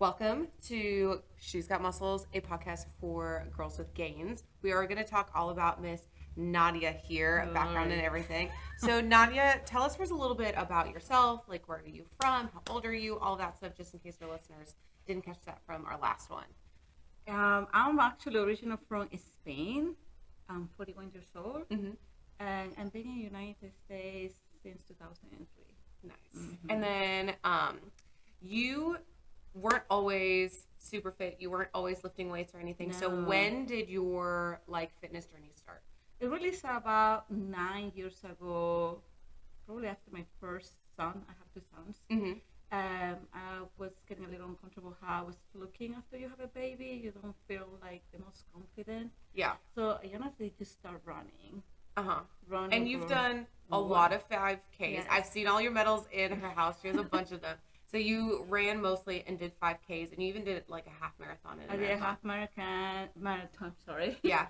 Welcome to She's Got Muscles, a podcast for girls with gains. We are going to talk all about Miss Nadia here, background and everything. So, Nadia, tell us first a little bit about yourself. Like, where are you from? How old are you? All that stuff, just in case your listeners didn't catch that from our last one. I'm actually originally from Spain. I'm 41 years old, Mm-hmm. and I've been in the United States since 2003. Nice. Mm-hmm. And then you weren't always super fit. You weren't always lifting weights or anything. So, No. when did your fitness journey start? It really started about 9 years ago, probably after my first son. I have two sons. Mm-hmm. I was getting a little uncomfortable how I was looking after you have a baby. You don't feel like the most confident. Yeah. So I honestly just start running. Uh-huh. Running. And you've done a Wow. lot of 5Ks. Yes. I've seen all your medals in her house. She has a bunch of them. So you ran mostly and did 5Ks, and you even did like a half marathon and I did a half marathon, sorry. Yeah.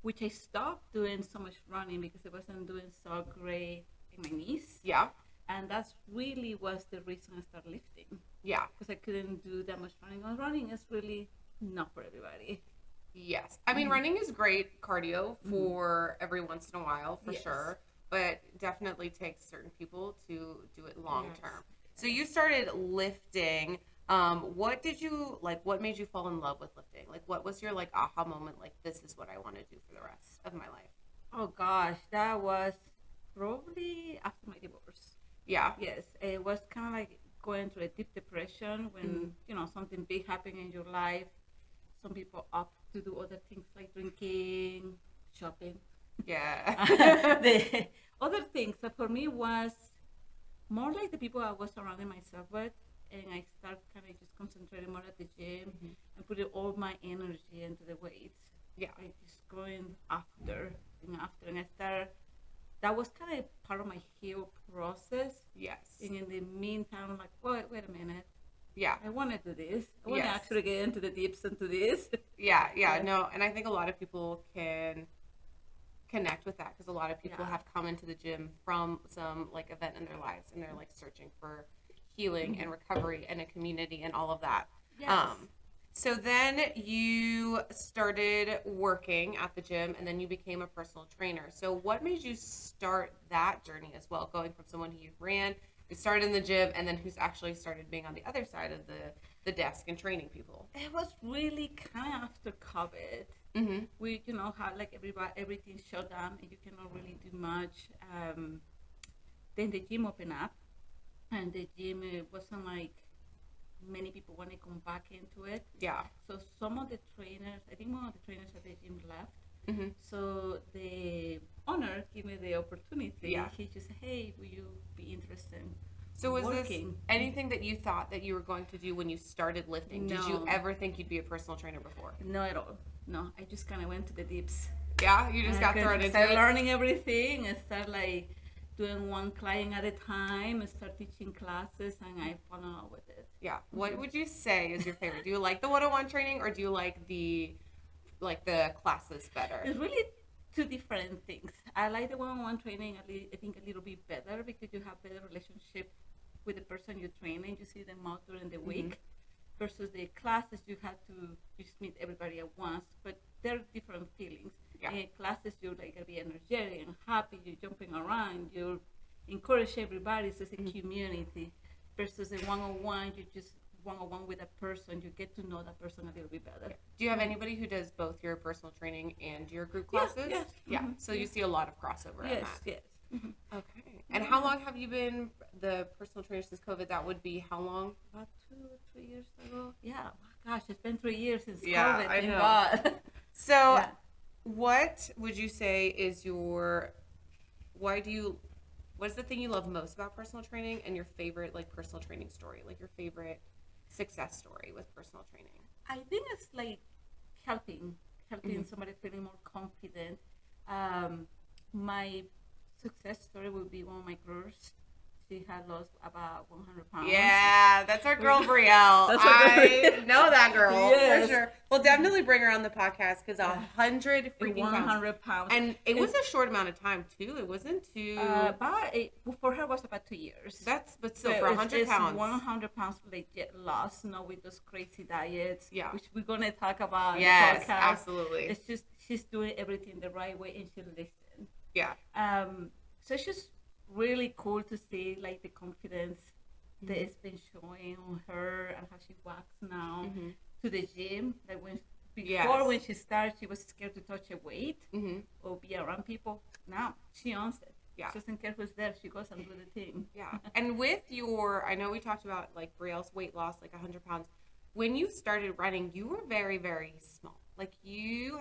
Which I stopped doing so much running because I wasn't doing so great in my knees. Yeah. And that's really was the reason I started lifting. Yeah. Because I couldn't do that much running. And running is really not for everybody. Yes. I mean, running is great cardio for every once in a while, for Yes. sure. But definitely takes certain people to do it long Yes. term. So you started lifting. What did you like? What made you fall in love with lifting? Like, what was your like aha moment? Like, this is what I want to do for the rest of my life. Oh gosh, that was probably after my divorce. Yeah. Yes, it was kind of like going through a deep depression when something big happened in your life. Some people opt to do other things like drinking, shopping. Yeah. The other things that for me was more like the people I was surrounding myself with, and I started kind of just concentrating more at the gym and putting all my energy into the weights. Yeah. I just going after, and I started. That was kind of part of my heal process. Yes. And in the meantime, I'm like, wait a minute. Yeah. I want to do this. I want to Yes. actually get into the deeps into this. Yeah. Yeah. No, and I think a lot of people can connect with that because a lot of people Yeah. have come into the gym from some like event in their lives and they're like searching for healing and recovery and a community and all of that. Yes. So then you started working at the gym and then you became a personal trainer. So what made you start that journey as well, going from someone who ran, who started in the gym, and then who's actually started being on the other side of the desk and training people? It was really kind of after COVID. Mm-hmm. We, had like everything shut down and you cannot really do much. Then the gym opened up, and the gym wasn't like many people want to come back into it. Yeah. So some of the trainers, I think one of the trainers at the gym left. Mm-hmm. So the owner gave me the opportunity. Yeah. He just said, hey, will you be interested? So was working. this anything that you thought that you were going to do when you started lifting? Did you No. ever think you'd be a personal trainer before? No, at all. No, I just kind of went to the deeps. Yeah, you just got thrown into started it. learning everything and start like doing one client at a time and start teaching classes, and I fell in love with it. Yeah. What would you say is your favorite? Do you like the one-on-one training or do you like the classes better? It's really two different things. I like the one-on-one training. I think a little bit better because you have better relationship with the person you're training. You see them out during the week. Versus the classes, you have to just meet everybody at once, but they're different feelings. Yeah. In classes, you're like gonna be energetic and happy. You're jumping around. You encourage everybody. So it's a community. Versus a one-on-one, you just one-on-one with a person. You get to know that person a little bit better. Do you have anybody who does both your personal training and your group classes? Yes. Yeah. Mhm. So you see a lot of crossover in Yes, that. yes. Mhm. Okay. And how long have you been the personal trainer since COVID? That would be how long? About 2 or 3 years ago. Yeah. Gosh, it's been 3 years since Yeah, COVID. I Thank know. God. So Yeah. what would you say is what's the thing you love most about personal training and your favorite like personal training story, like your favorite success story with personal training? I think it's like helping somebody feeling more confident. My success story would be one of my girls. She had lost about 100 pounds. Yeah, that's our girl Brielle. That's our girl. I know that girl Yes. for sure. We'll definitely bring her on the podcast because 100 freaking 100 pounds. And it was a short amount of time too. It wasn't too. For her it was about 2 years. But still for 100 pounds. 100 pounds legit lost. Not with those crazy diets. Yeah. Which we're gonna talk about. Yes, in the podcast. absolutely. It's just she's doing everything the right way and she listens. Yeah. So it's just really cool to see like the confidence that it's been showing on her and how she walks now to the gym. Like when she started, she was scared to touch a weight or be around people. Now she owns it. Yeah. She doesn't care who's there. She goes and do the thing. Yeah. And with I know we talked about like Brielle's weight loss, like 100 pounds. When you started running, you were very, very small. Like you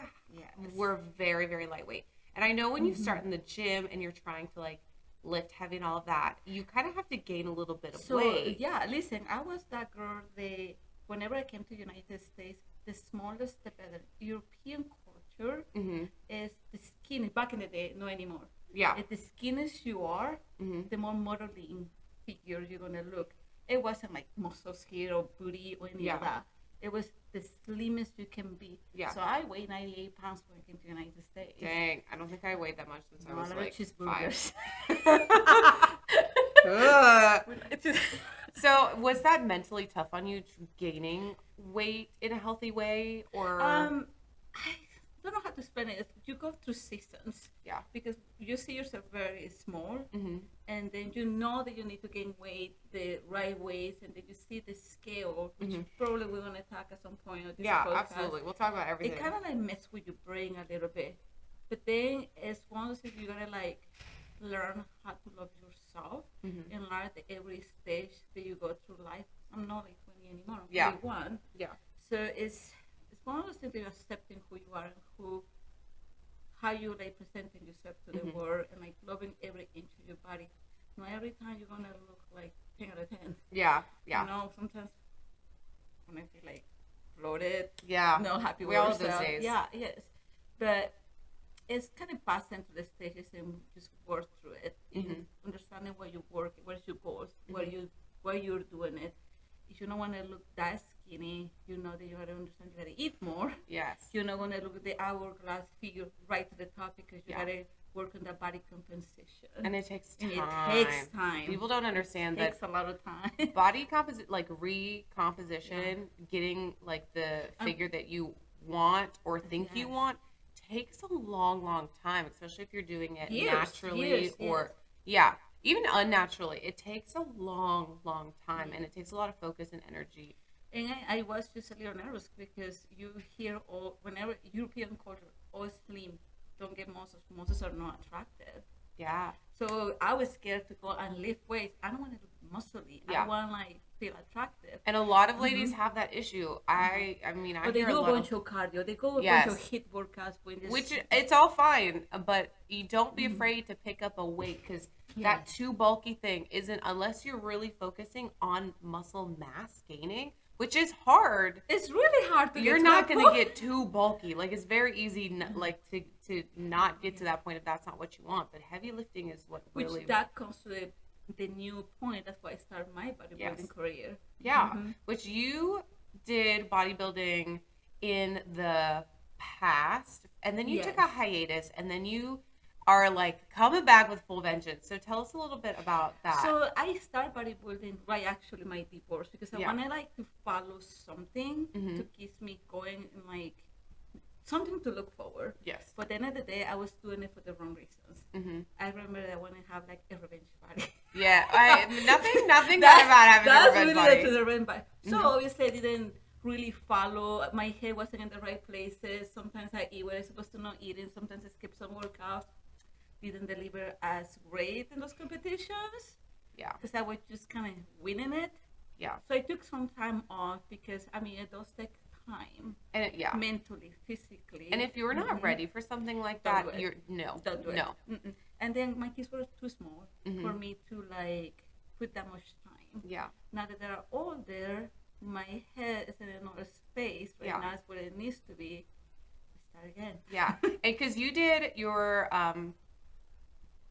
were very, very lightweight. And I know when you start in the gym and you're trying to like lift heavy and all of that, you kind of have to gain a little bit of weight. Yeah, listen, I was that girl whenever I came to United States, the smallest the better. European culture is the skinny, back in the day, no anymore. Yeah. If the skinnier you are, the more modeling figure you're gonna look. It wasn't like muscles here or booty or any of that. It was the slimmest you can be. Yeah. So I weighed 98 pounds when I came to the United States. Dang, I don't think I weighed that much since I was like 5. So was that mentally tough on you, gaining weight in a healthy way, or? I don't know how to explain it. You go through seasons. Yeah. Because you see yourself very small, and then you know that you need to gain weight the right ways, and then you see the scale, which probably we're going to talk at some point. Of this podcast. Absolutely. We'll talk about everything. It kind of like mess with your brain a little bit. But then it's one of those things you're going to like learn how to love yourself and learn that every stage that you go through life. I'm not like 20 anymore. I'm 21. Yeah. So it's one of those things that you're accepting who you are and how you like presenting yourself to the world and like loving every inch of your body. Not every time you're gonna look like 10 out of 10. Yeah. You know, sometimes when I feel like bloated, not happy with all yourself. those days. Yeah, yes. But it's kind of passing to the stages and just work through it. Understanding where you work, where's your goals, where you're doing it. If you don't want to look that skinny, you know that you got to understand you got to eat more. Yes. You're not going to look at the hourglass figure right to the top because you got to work on the body compensation. And it takes time. It takes time. People don't understand that. It takes a lot of time. Body recomposition, getting like the figure that you want or think you want takes a long, long time, especially if you're doing it naturally or even unnaturally. It takes a long, long time, and it takes a lot of focus and energy. And I was just a little nervous because you hear whenever European culture, all slim, don't get muscles. Muscles are not attractive. Yeah. So I was scared to go and lift weights. I don't want to look muscly. I want to like feel attractive. And a lot of ladies have that issue. I mean, I but they hear do a a lot bunch of cardio. They go a bunch of HIIT workouts. Which it's all fine, but you don't be afraid to pick up a weight because that too bulky thing isn't, unless you're really focusing on muscle mass gaining, which is hard. It's really hard to You're not going to get too bulky. Like, it's very easy like to not get to that point if that's not what you want. But heavy lifting is what really... Which that comes to the new point. That's why I started my bodybuilding career. Yeah. Which you did bodybuilding in the past, and then you took a hiatus, and then you are like coming back with full vengeance. So tell us a little bit about that. So I started bodybuilding right actually my divorce because I want to like to follow something to keep me going and like something to look forward. Yes. But at the end of the day, I was doing it for the wrong reasons. I remember that I wanted to have like a revenge body. Yeah, nothing bad about having a revenge body. That's really the revenge body. So obviously I didn't really follow. My head wasn't in the right places. Sometimes I eat what I was supposed to not eating. Sometimes I skip some workouts. Didn't deliver as great in those competitions. Yeah. Because I was just kind of winning it. Yeah. So I took some time off because, I mean, it does take time. And mentally, physically. And if you're not ready for something like that, don't do it. And then my kids were too small for me to, like, put that much time. Yeah. Now that they're older, my head is in another space. Right now it's where it needs to be. Start again. Yeah. And because you did your...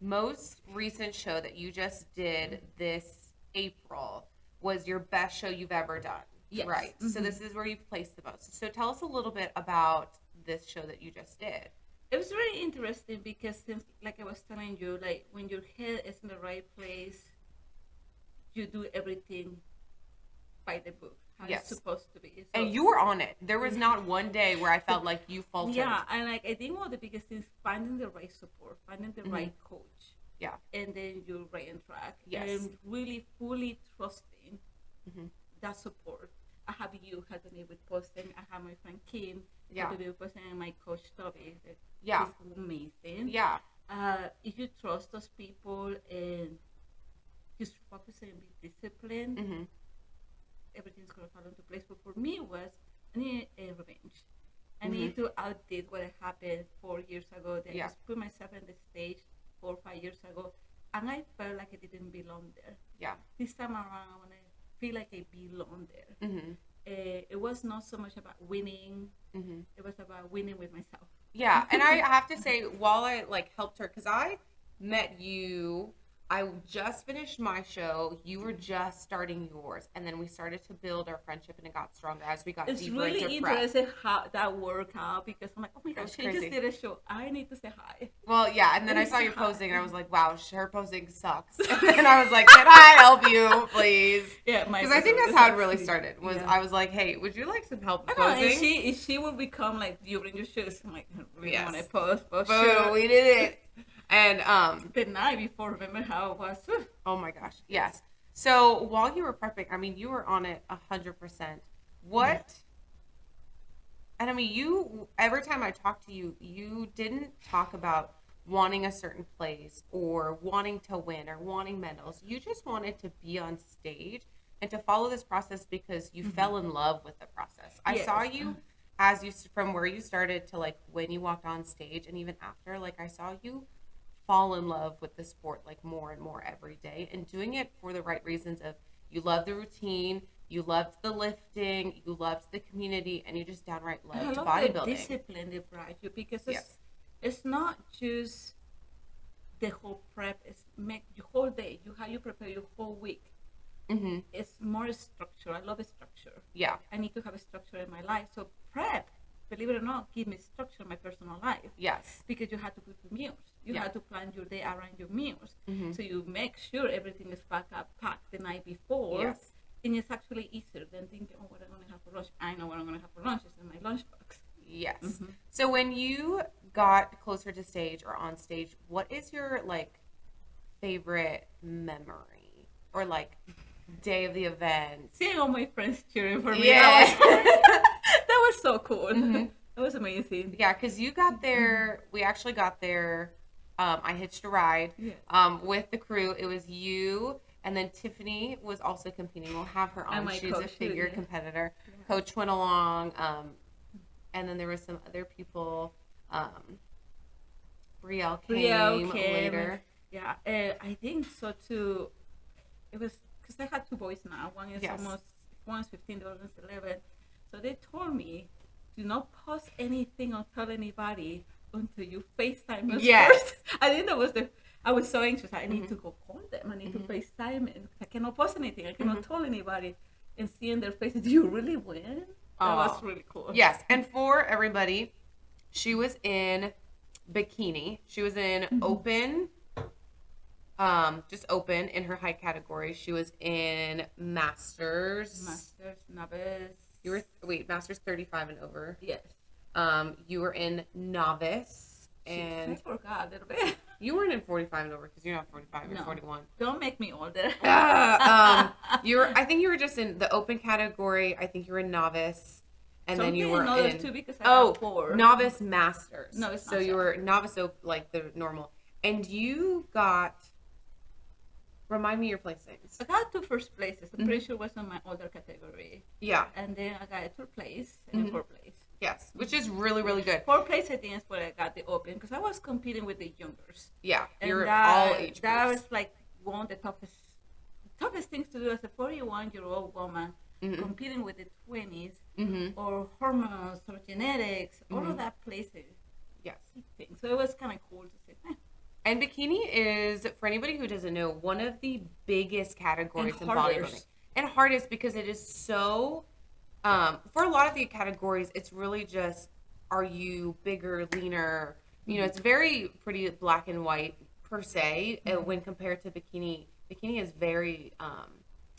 most recent show that you just did this April was your best show you've ever done. Yes. Right. So this is where you've placed the most. So tell us a little bit about this show that you just did. It was very interesting because since, like I was telling you, like when your head is in the right place, you do everything by the book, how it's supposed to be. So, and you were on it. There was not one day where I felt like you faltered. Yeah, and like I think one of the biggest things, finding the right support, finding the right coach. Yeah. And then you're right on track. Yes. And really fully trusting that support. I have you helping me with posting. I have my friend Kim helping me with posting, and my coach Toby. He's amazing. Yeah. If you trust those people and just focus and be disciplined, everything's gonna fall into place. But for me, it was I need a revenge. I need to outdid what happened 4 years ago. That I just put myself on the stage 4 or 5 years ago, and I felt like I didn't belong there. Yeah. This time around, I want to feel like I belong there. It was not so much about winning. It was about winning with myself. Yeah, and I have to say, while I helped her, because I met you, I just finished my show. You were just starting yours, and then we started to build our friendship, and it got stronger as we got it's deeper really into prep. interesting how that worked out because I'm like, oh my gosh, she crazy. just did a show. I need to say hi. Well, yeah, and then I saw your posting, and I was like, wow, her posting sucks. And then I was like, can I help you, please? Yeah, because I think that's how it really started. I was like, hey, would you like some help posting? And she would become like during your shows. I'm like, I really want to post. Boom, we did it. And the night before, remember how it was? Oh my gosh, yes. So while you were prepping, I mean, you were on it 100%. What? And I mean, you every time I talked to you, you didn't talk about wanting a certain place or wanting to win or wanting medals. You just wanted to be on stage and to follow this process because you fell in love with the process. I saw you as you from where you started to like when you walked on stage, and even after, like I saw you fall in love with the sport like more and more every day, and doing it for the right reasons of you loved the routine, you loved the lifting, you loved the community, and you just downright loved bodybuilding. The discipline they brought you because it's not just the whole prep, it's make your whole day, how you prepare your whole week. It's more structure. I love a structure. Yeah. I need to have a structure in my life. So prep, believe it or not, give me structure in my personal life. Yes. Because you have to put your meals. You have to plan your day around your meals. So you make sure everything is packed the night before. Yes. And it's actually easier than thinking, oh, what am I going to have for lunch? I know what I'm going to have for lunch. It's in my lunchbox. Yes. So when you got closer to stage or on stage, what is your favorite memory or day of the event? Seeing all my friends cheering for me. Yeah. That was so cool. That was amazing. Yeah, because you got there. We actually got there. I hitched a ride with the crew. It was you, and then Tiffany was also competing. We'll have her on. She's a figure competitor. Yeah. Coach went along, and then there were some other people. Brielle came later. Yeah, I think so too. It was because I had two boys now. One is one's 15, the other is 11. So they told me, do not post anything or tell anybody until you FaceTime us first. I think I was so anxious. I need to go call them. I need to FaceTime, and I cannot post anything. I cannot tell anybody. And seeing their faces, do you really win? That was really cool. Yes, and for everybody, she was in bikini. She was in open. Just open in her height category. She was in Masters, Novice. You were Masters 35 and over. Yes. You were in Novice, and I forgot a little bit. You weren't in 45 and over because you're not 45. You're 41. Don't make me older. I think you were just in the open category. I think you were in Novice, and then you were in too because I got 4. Novice Masters. No, it's so you were Novice, the normal, and you got. Remind me your placings. I got 2 first places. I'm pretty sure it was in my older category. Yeah. And then I got a 3rd place and a 4th place. Yes, which is really, really good. 4th place, I think, is where I got the open because I was competing with the youngers. Yeah, you're all age groups. That was one of the toughest things to do as a 41-year-old woman competing with the 20s or hormones or genetics, all of that places. Yes. So it was kind of cool to say, And bikini bikini is, for anybody who doesn't know, one of the biggest categories in hardest. bodybuilding. And hardest because it is so, for a lot of the categories, it's really just, are you bigger, leaner? You know, it's very pretty black and white per se when compared to bikini. Bikini is very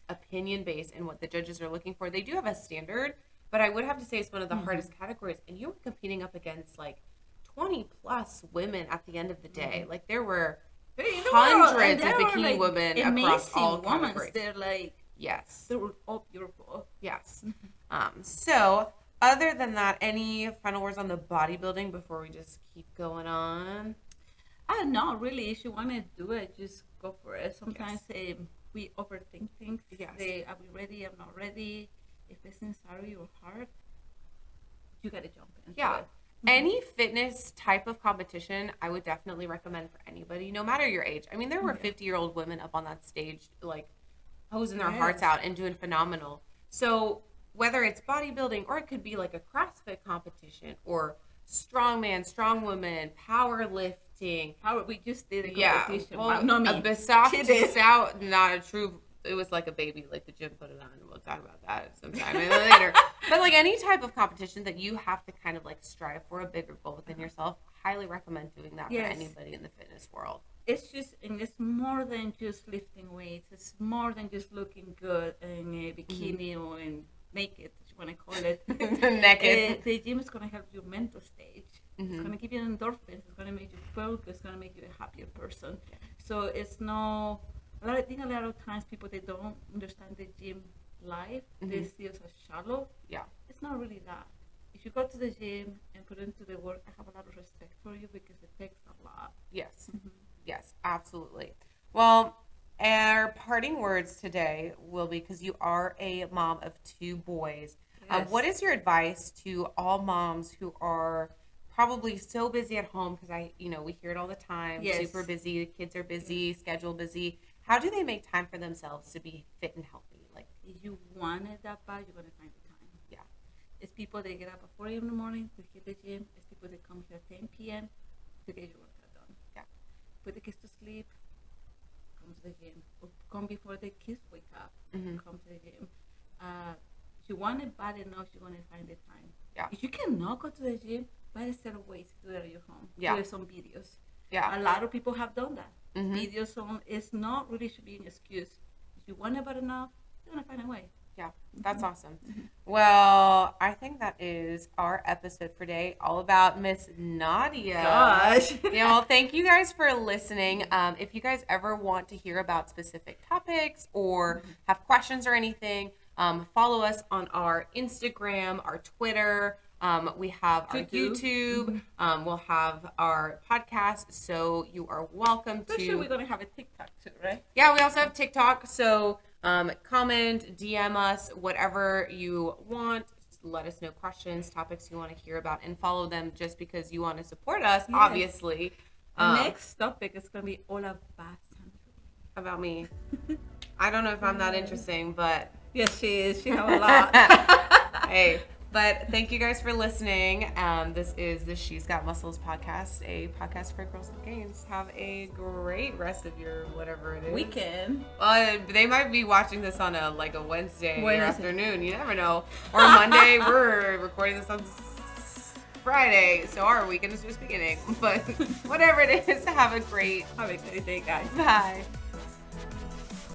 opinion based in what the judges are looking for. They do have a standard, but I would have to say it's one of the hardest categories. And you were competing up against like 20 plus women at the end of the day. Like there were hundreds of bikini women across all categories. They're like, yes, they were all beautiful. Yes. So other than that, any final words on the bodybuilding before we just keep going on? No, really. If you want to do it, just go for it. Sometimes we overthink things. Yes. Are we ready? I'm not ready. If it's inside your heart, you got to jump into it. Any fitness type of competition, I would definitely recommend for anybody, no matter your age. I mean, there were 50-year-old women up on that stage, like, posing their hearts out and doing phenomenal. So whether it's bodybuilding or it could be like a CrossFit competition or strongman, strong woman, powerlifting. We just did a competition. Well, not me. Not a true. It was like a baby, like the gym put it on. We'll talk about that sometime later. But like any type of competition that you have to kind of like strive for a bigger goal within yourself, highly recommend doing that for anybody in the fitness world. It's just, and it's more than just lifting weights. It's more than just looking good in a bikini or in naked, if you want to call it. Naked. The gym is going to help your mental stage. It's going to give you endorphins. It's going to make you focus. It's going to make you a happier person. Yeah. So it's no. I think a lot of times people, they don't understand the gym life. They see us as shallow. Yeah. It's not really that. If you go to the gym and put into the work, I have a lot of respect for you because it takes a lot. Yes. Yes, absolutely. Well, our parting words today will be, because you are a mom of 2 boys. Yes. What is your advice to all moms who are probably so busy at home? Because we hear it all the time. Yes. Super busy. The kids are busy. Schedule busy. How do they make time for themselves to be fit and healthy? Like, if you want it that bad, you're gonna find the time. Yeah. It's people that get up at 4 a.m. in the morning to hit the gym. It's people that come here at 10 p.m. to get your workout done. Yeah. Put the kids to sleep. Come to the gym. Or come before the kids wake up. Come to the gym. If you want it bad enough, you're gonna find the time. Yeah. If you cannot go to the gym, find a set of ways to do it at your home. Yeah. Do some videos. Yeah. A lot of people have done that. Videos on, it's not really should be an excuse. If you want it bad enough, you're gonna find a way. Yeah, that's awesome. Well, I think that is our episode for today, all about Miss Nadia. Gosh. Well, thank you guys for listening. If you guys ever want to hear about specific topics or have questions or anything, follow us on our Instagram, our Twitter. We have our YouTube. We'll have our podcast. So you are welcome to. Sure, we're gonna have a TikTok too, right? Yeah, we also have TikTok. So comment, DM us, whatever you want. Just let us know questions, topics you want to hear about, and follow them just because you want to support us, obviously. The next topic is going to be all about Sandra. About me. I don't know if I'm that interesting, but... Yes, she is. She has a lot. Hey. But thank you guys for listening. This is the She's Got Muscles podcast, a podcast for girls with gains. Have a great rest of your whatever it is. Weekend. They might be watching this on a Wednesday afternoon. You never know. Or Monday. We're recording this on Friday, so our weekend is just beginning. But whatever it is, have a great day, guys. Bye.